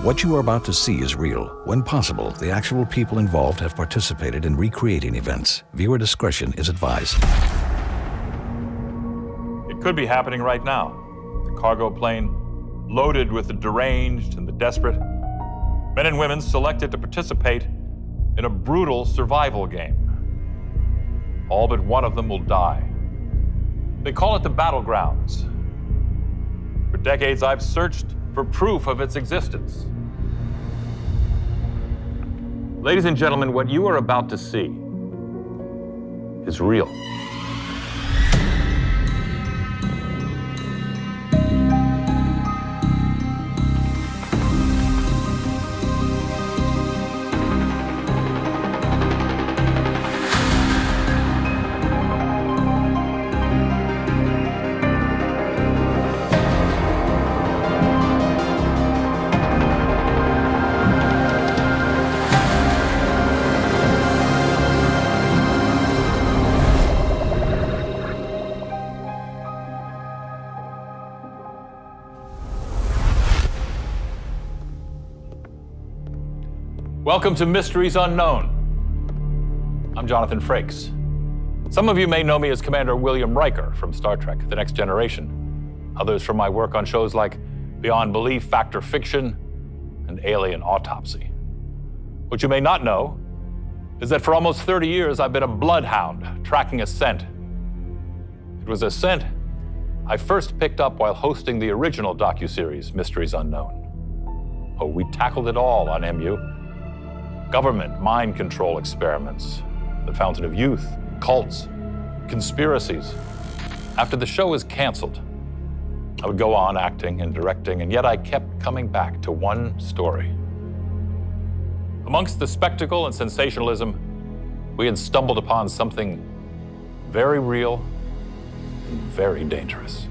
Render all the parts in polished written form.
What you are about to see is real. When possible, the actual people involved have participated in recreating events. Viewer discretion is advised. It could be happening right now. The cargo plane, loaded with the deranged and the desperate. Men and women selected to participate in a brutal survival game. All but one of them will die. They call it the Battlegrounds. For decades, I've searched for proof of its existence. Ladies and gentlemen, what you are about to see is real. Welcome to Mysteries Unknown. I'm Jonathan Frakes. Some of you may know me as Commander William Riker from Star Trek: The Next Generation. Others from my work on shows like Beyond Belief, Fact or Fiction, and Alien Autopsy. What you may not know is that for almost 30 years, I've been a bloodhound tracking a scent. It was a scent I first picked up while hosting the original docuseries, Mysteries Unknown. Oh, we tackled it all on MU. Government mind control experiments, the Fountain of Youth, cults, conspiracies. After the show was canceled, I would go on acting and directing, and yet I kept coming back to one story. Amongst the spectacle and sensationalism, we had stumbled upon something very real and very dangerous.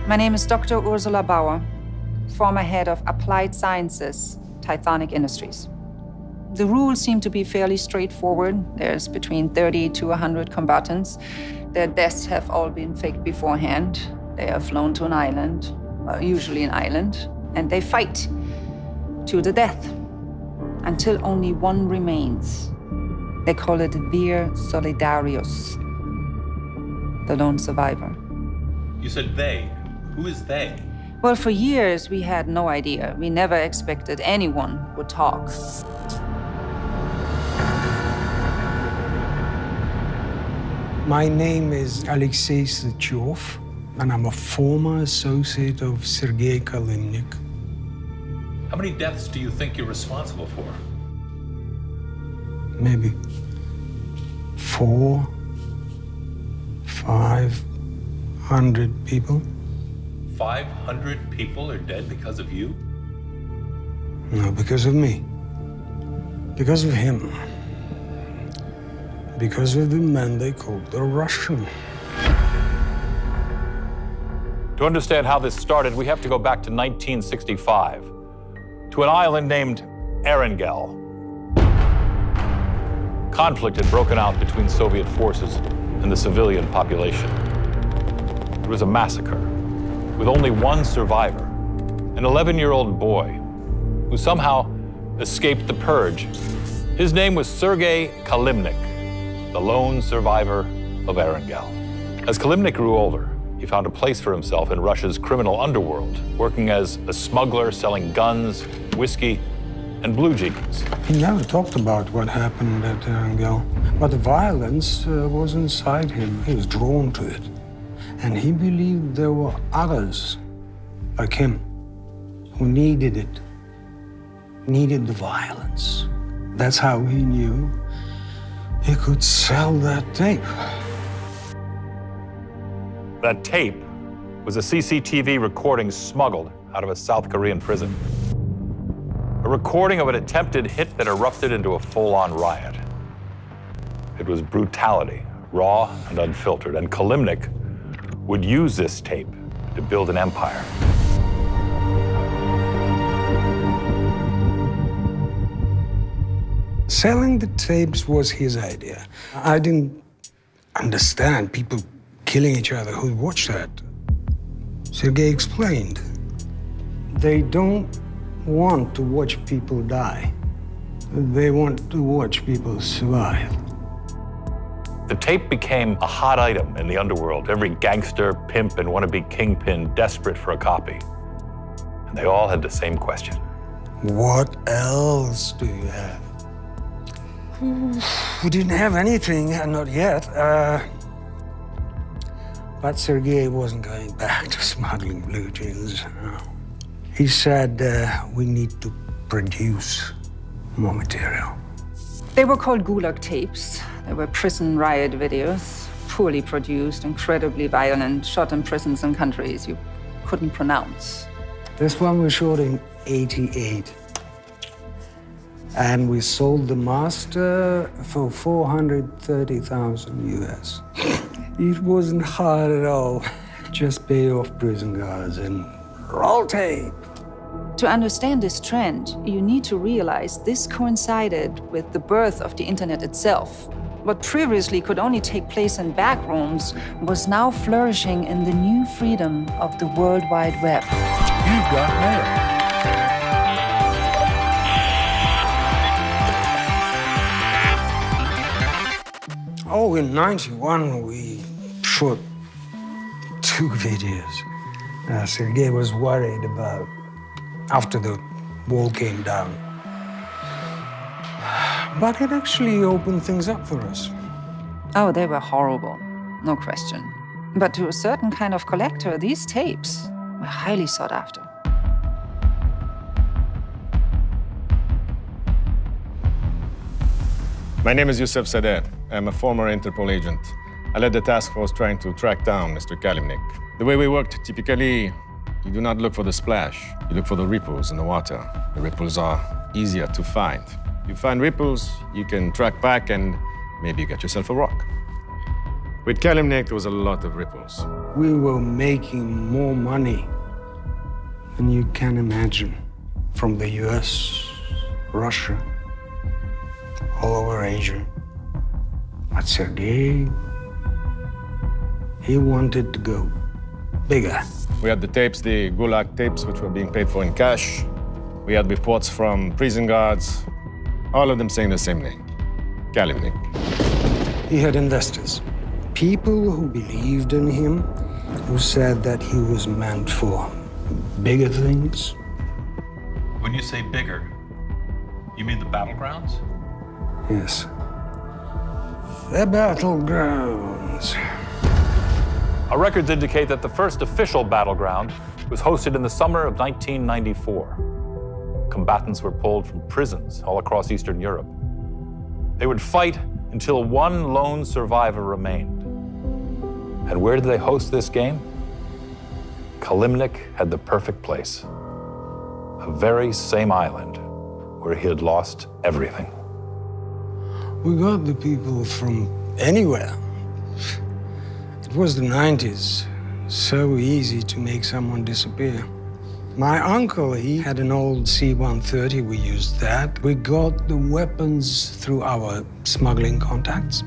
My name is Dr. Ursula Bauer, former head of Applied Sciences, Tithonic Industries. The rules seem to be fairly straightforward. There's between 30 to 100 combatants. Their deaths have all been faked beforehand. They are flown to an island, usually an island, and they fight to the death until only one remains. They call it Vir Solidarius, the lone survivor. You said they. Who is they? Well, for years, we had no idea. We never expected anyone would talk. My name is Alexei Sychov, and I'm a former associate of Sergei Kalimnik. How many deaths do you think you're responsible for? Maybe 400, 500 people. 500 people are dead because of you? No, because of me. Because of him. Because of the man they called the Russian. To understand how this started, we have to go back to 1965, to an island named Erengel. Conflict had broken out between Soviet forces and the civilian population. It was a massacre, with only one survivor, an 11-year-old boy who somehow escaped the purge. His name was Sergei Kalimnik, the lone survivor of Erengel. As Kalimnik grew older, he found a place for himself in Russia's criminal underworld, working as a smuggler selling guns, whiskey, and blue jeans. He never talked about what happened at Erengel, but the violence was inside him. He was drawn to it. And he believed there were others like him who needed it, needed the violence. That's how he knew he could sell that tape. That tape was a CCTV recording smuggled out of a South Korean prison. A recording of an attempted hit that erupted into a full-on riot. It was brutality, raw and unfiltered, and Kalimnik would use this tape to build an empire. Selling the tapes was his idea. I didn't understand people killing each other who watched that. Sergei explained. They don't want to watch people die. They want to watch people survive. The tape became a hot item in the underworld. Every gangster, pimp, and wannabe kingpin desperate for a copy. And they all had the same question. What else do you have? We didn't have anything, not yet. But Sergei wasn't going back to smuggling blue jeans. No. He said we need to produce more material. They were called Gulag tapes. They were prison riot videos, poorly produced, incredibly violent, shot in prisons and countries you couldn't pronounce. This one we shot in '88. And we sold the master for 430,000 US. It wasn't hard at all. Just pay off prison guards and roll tape. To understand this trend, you need to realize this coincided with the birth of the internet itself. What previously could only take place in back rooms was now flourishing in the new freedom of the World Wide Web. You've got mail. Oh, in '91, we shot 2 videos. Sergei was worried about after the wall came down. But it actually opened things up for us. Oh, they were horrible, no question. But to a certain kind of collector, these tapes were highly sought after. My name is Yusuf Sadeh. I'm a former Interpol agent. I led the task force trying to track down Mr. Kalimnik. The way we worked, typically, you do not look for the splash. You look for the ripples in the water. The ripples are easier to find. You find ripples, you can track back and maybe you get yourself a rock. With Kalimnik, there was a lot of ripples. We were making more money than you can imagine from the US, Russia, all over Asia. But Sergei, he wanted to go bigger. We had the tapes, the Gulag tapes, which were being paid for in cash. We had reports from prison guards, all of them saying the same name, Kalimnik. He had investors, people who believed in him, who said that he was meant for bigger things. When you say bigger, you mean the Battlegrounds? Yes. The Battlegrounds. Our records indicate that the first official battleground was hosted in the summer of 1994. Combatants were pulled from prisons all across Eastern Europe. They would fight until one lone survivor remained. And where did they host this game? Kalimnik had the perfect place. The very same island where he had lost everything. We got the people from anywhere. It was the '90s, so easy to make someone disappear. My uncle, he had an old C-130, we used that. We got the weapons through our smuggling contacts.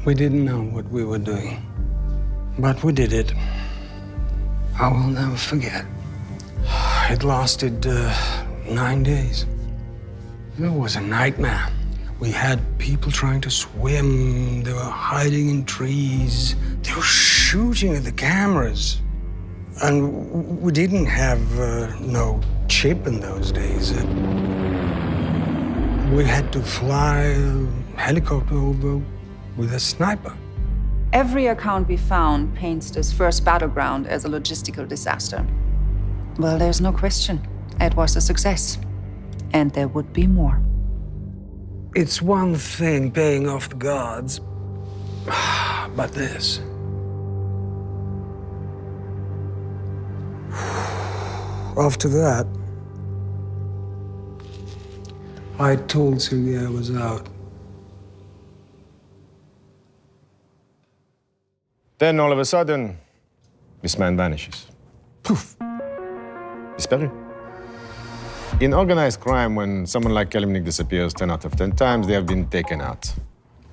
We didn't know what we were doing, but we did it. I will never forget. It lasted 9 days. It was a nightmare. We had people trying to swim. They were hiding in trees. They were shooting at the cameras. And we didn't have no chip in those days. We had to fly a helicopter over with a sniper. Every account we found paints this first battleground as a logistical disaster. Well, there's no question. It was a success. And there would be more. It's one thing paying off the guards, but this. After that, I told Sergei I was out. Then all of a sudden, this man vanishes. Poof! Disparu. In organized crime, when someone like Kalimnik disappears 10 out of 10 times, they have been taken out.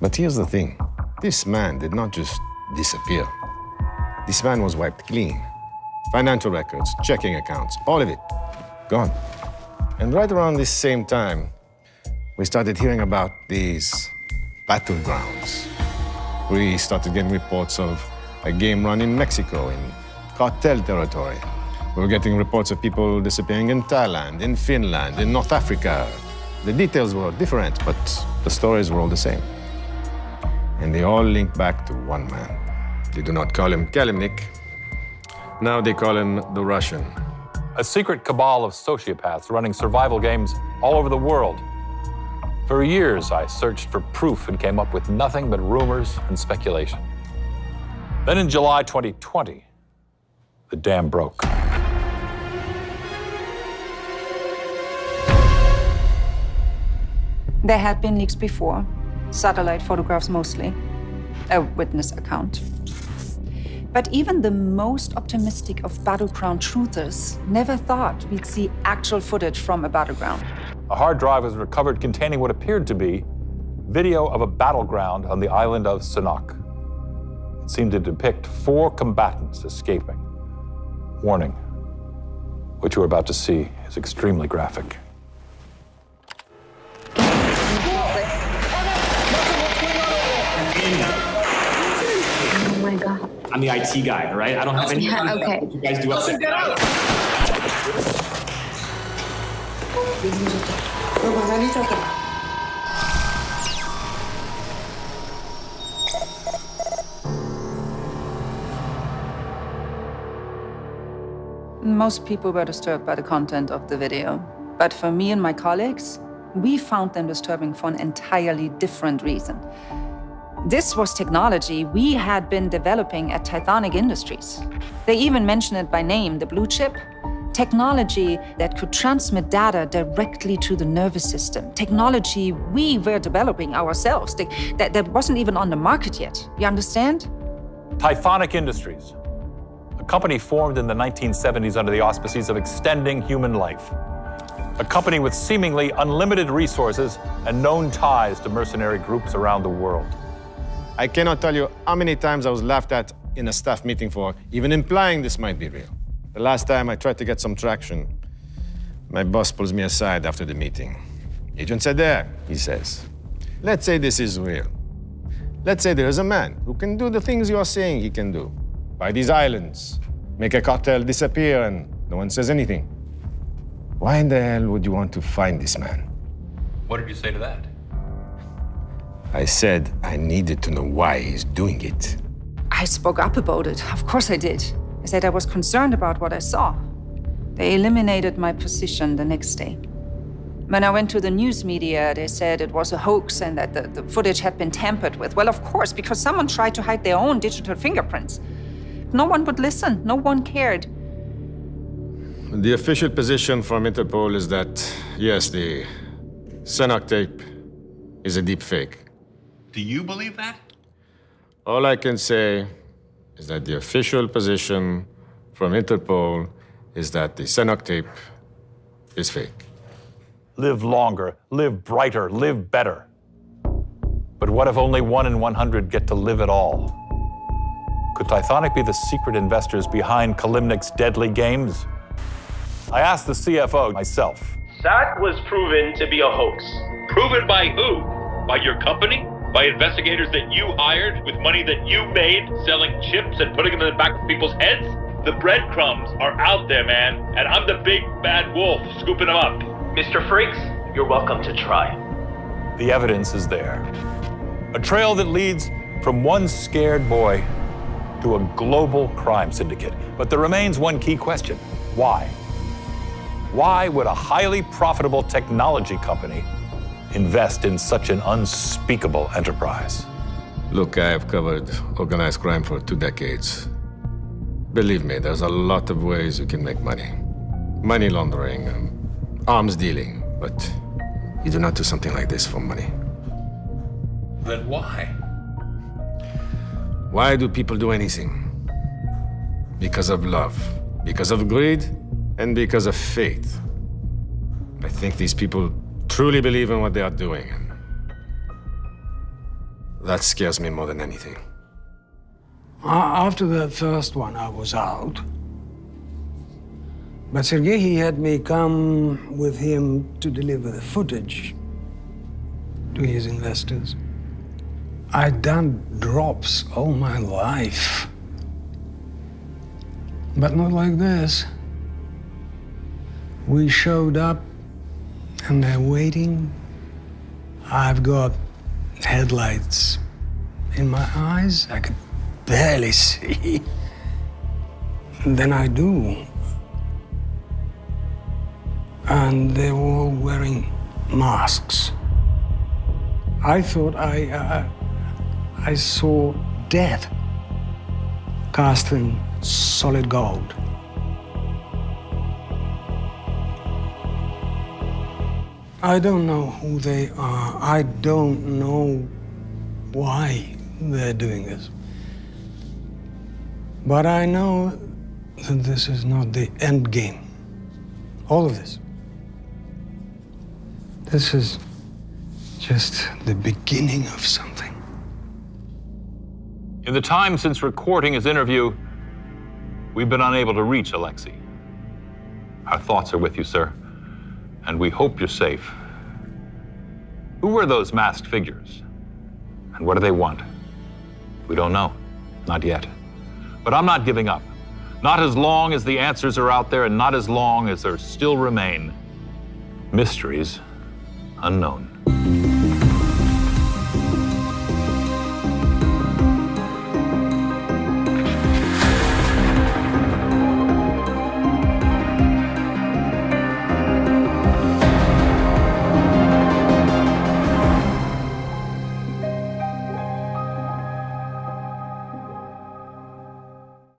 But here's the thing. This man did not just disappear. This man was wiped clean. Financial records, checking accounts, all of it, gone. And right around this same time, we started hearing about these Battlegrounds. We started getting reports of a game run in Mexico, in cartel territory. We were getting reports of people disappearing in Thailand, in Finland, in North Africa. The details were different, but the stories were all the same. And they all link back to one man. They do not call him Kalimnik. Now they call him the Russian. A secret cabal of sociopaths running survival games all over the world. For years, I searched for proof and came up with nothing but rumors and speculation. Then in July 2020, the dam broke. There had been leaks before, satellite photographs mostly, a witness account. But even the most optimistic of battleground truthers never thought we'd see actual footage from a battleground. A hard drive was recovered containing what appeared to be video of a battleground on the island of Sanok. It seemed to depict 4 combatants escaping. Warning, what you're about to see is extremely graphic. Oh my God. I'm the IT guy, all right? I don't have any Yeah, okay. what you guys do up there. Most people were disturbed by the content of the video. But for me and my colleagues, we found them disturbing for an entirely different reason. This was technology we had been developing at Tithonic Industries. They even mentioned it by name, the blue chip. Technology that could transmit data directly to the nervous system. Technology we were developing ourselves, that wasn't even on the market yet. You understand? Tithonic Industries, a company formed in the 1970s under the auspices of extending human life. A company with seemingly unlimited resources and known ties to mercenary groups around the world. I cannot tell you how many times I was laughed at in a staff meeting for even implying this might be real. The last time I tried to get some traction, my boss pulls me aside after the meeting. Agent said there, he says, let's say this is real. Let's say there is a man who can do the things you are saying he can do. Buy these islands, make a cartel disappear, and no one says anything. Why in the hell would you want to find this man? What did you say to that? I said I needed to know why he's doing it. I spoke up about it. Of course I did. I said I was concerned about what I saw. They eliminated my position the next day. When I went to the news media, they said it was a hoax and that the footage had been tampered with. Well, of course, because someone tried to hide their own digital fingerprints. No one would listen. No one cared. The official position from Interpol is that, yes, the Sanok tape is a deep fake. Do you believe that? All I can say is that the official position from Interpol is that the Sanok tape is fake. Live longer, live brighter, live better. But what if only 1 in 100 get to live at all? Could Tithonic be the secret investors behind Kalimnik's deadly games? I asked the CFO myself. That was proven to be a hoax. Proven by who? By your company? By investigators that you hired with money that you made, selling chips and putting them in the back of people's heads? The breadcrumbs are out there, man, and I'm the big bad wolf scooping them up. Mr. Freaks, you're welcome to try. The evidence is there. A trail that leads from one scared boy to a global crime syndicate. But there remains one key question. Why? Why would a highly profitable technology company invest in such an unspeakable enterprise? Look, I have covered organized crime for 2 decades. Believe me, there's a lot of ways you can make money. Money laundering, arms dealing, but you do not do something like this for money. Then why? Why do people do anything? Because of love, because of greed, and because of faith. I think these people truly believe in what they are doing. And that scares me more than anything. After that first one, I was out. But Sergei, he had me come with him to deliver the footage to his investors. I'd done drops all my life. But not like this. We showed up and they're waiting. I've got headlights in my eyes. I could barely see. And then I do. And they were all wearing masks. I thought I saw death cast in solid gold. I don't know who they are. I don't know why they're doing this. But I know that this is not the end game. All of this. This is just the beginning of something. In the time since recording his interview, we've been unable to reach Alexei. Our thoughts are with you, sir, and we hope you're safe. Who were those masked figures? And what do they want? We don't know. Not yet. But I'm not giving up. Not as long as the answers are out there, and not as long as there still remain mysteries unknown.